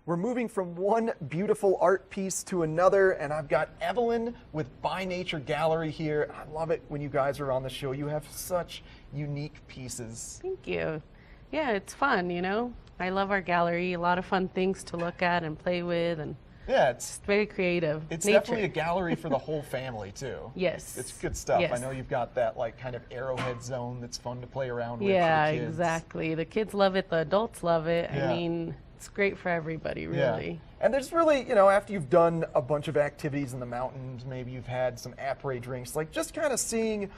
We're moving from one beautiful art piece to another, and I've got Evelyn with By Nature Gallery here. I love it when you guys are on the show. You have such unique pieces. Thank you. Yeah, it's fun, you know. I love our gallery. A lot of fun things to look at and play with, and yeah, it's very creative. It's Nature. definitely a gallery for the whole family too. Yes. It's good stuff. Yes. I know you've got that like kind of arrowhead zone that's fun to play around with. Yeah, for the kids. exactly. The kids love it, the adults love it. Yeah. I mean, it's great for everybody, really. Yeah. And there's really, you know, after you've done a bunch of activities in the mountains, maybe you've had some après drinks, like just kind of seeing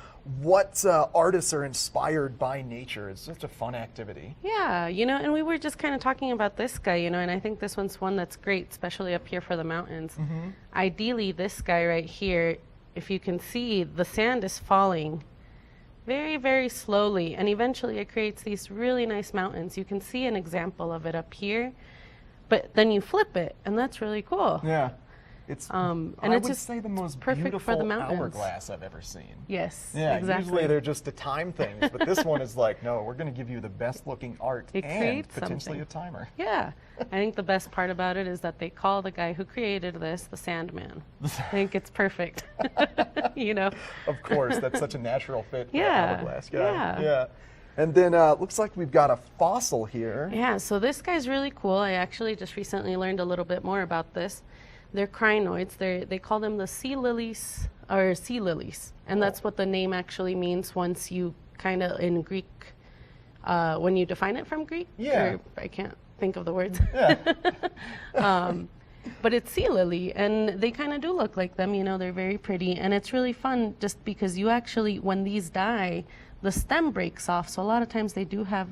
what artists are inspired by nature. It's such a fun activity. Yeah, you know, and we were just kind of talking about this guy, you know, and I think this one's one that's great, especially up here for the mountains. Mm-hmm. Ideally, this guy right here, if you can see, the sand is falling very, very slowly, and eventually it creates these really nice mountains. You can see an example of it up here, but then you flip it, and that's really cool. Yeah. It's, and I it's would just say the most perfect beautiful for the mountains. hourglass I've ever seen. Yes, Yeah, exactly. usually they're just to time things, but this one is like, no, we're going to give you the best looking art It and creates potentially something. a timer. Yeah, I think the best part about it is that they call the guy who created this the Sandman. I think it's perfect, you know? Of course, that's such a natural fit for Yeah, that hourglass guy. yeah. Yeah. And then looks like we've got a fossil here. Yeah, so this guy's really cool. I actually just recently learned a little bit more about this. They're crinoids. They call them the sea lilies, or sea lilies. And that's what the name actually means once you kind of, in Greek, when you define it from Greek. Yeah. Or I can't think of the words. Yeah. But it's sea lily, and they kind of do look like them, you know, they're very pretty. And it's really fun just because you actually, when these die, the stem breaks off. So a lot of times they do have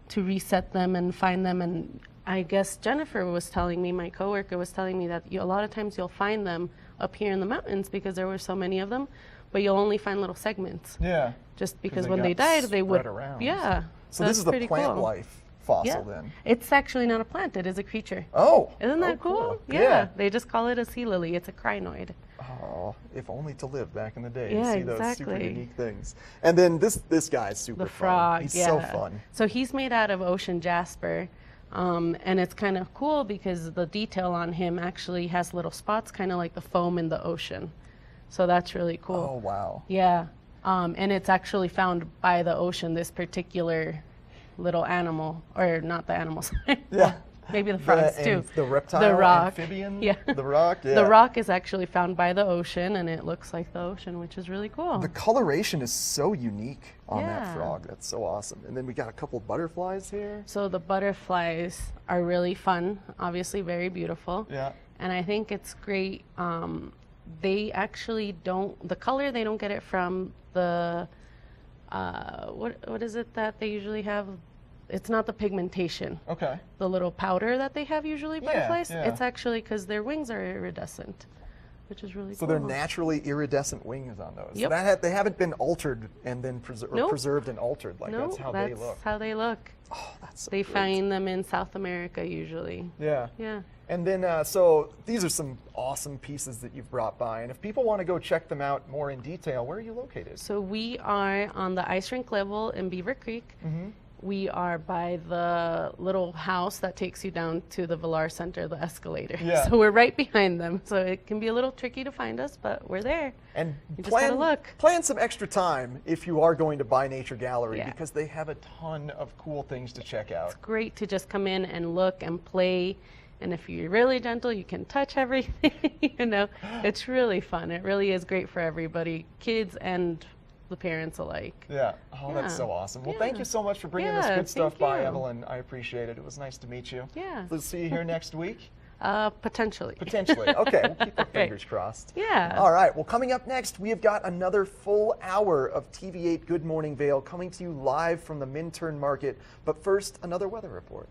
to reset them and find them. And I guess Jennifer was telling me, my coworker was telling me that a lot of times you'll find them up here in the mountains because there were so many of them, but you'll only find little segments. Yeah. Just because they when they got died, they would. spread around. Yeah. So this is the plant cool. life fossil Yeah. then. It's actually not a plant, it is a creature. Oh. Isn't that oh, cool? Yeah. They just call it a sea lily. It's a crinoid. Oh, if only to live back in the day Yeah, and see those super exactly. unique things. And then this guy's super The fun. frog, He's yeah. so fun. So he's made out of ocean jasper. And it's kind of cool because the detail on him actually has little spots, kind of like the foam in the ocean. So that's really cool. Oh, wow. Yeah. And it's actually found by the ocean, this particular little animal, or not the animals. Yeah. Maybe the frogs too. The reptile, The rock. amphibian, Yeah. the rock. Yeah. The rock is actually found by the ocean, and it looks like the ocean, which is really cool. The coloration is so unique on that Yeah. frog. That's so awesome. And then we got a couple butterflies here. So the butterflies are really fun, obviously very beautiful. Yeah. And I think it's great. They actually the color, they don't get it from the, what is it that they usually have? It's not the pigmentation. Okay. The little powder that they have usually, butterflies. yeah. It's actually because their wings are iridescent, which is really So cool. they're naturally iridescent wings on those. Yep. So they haven't been altered and then Nope. preserved and altered. Like No, that's how they look. how they look. Oh, that's so They great. find them in South America usually. Yeah. Yeah. And then, so these are some awesome pieces that you've brought by. And if people want to go check them out more in detail, where are you located? So we are on the ice rink level in Beaver Creek. Mm-hmm. We are by the little house that takes you down to the Villar Center, the escalator. Yeah. So we're right behind them. So it can be a little tricky to find us, but we're there. And You just gotta look. plan some extra time if you are going to By Nature Gallery Yeah. because they have a ton of cool things to check out. It's great to just come in and look and play. And if you're really gentle, you can touch everything. You know, it's really fun. It really is great for everybody, kids and the parents alike. Yeah. Oh, that's Yeah. so awesome. Well, Yeah. thank you so much for bringing this Yeah, good stuff thank by, you. Evelyn. I appreciate it. It was nice to meet you. Yeah. We'll see you here next week. Potentially. Potentially. Okay, we'll keep our fingers crossed. Yeah. All right, well, coming up next, we have got another full hour of TV8 Good Morning Vail coming to you live from the Minturn Market. But first, another weather report.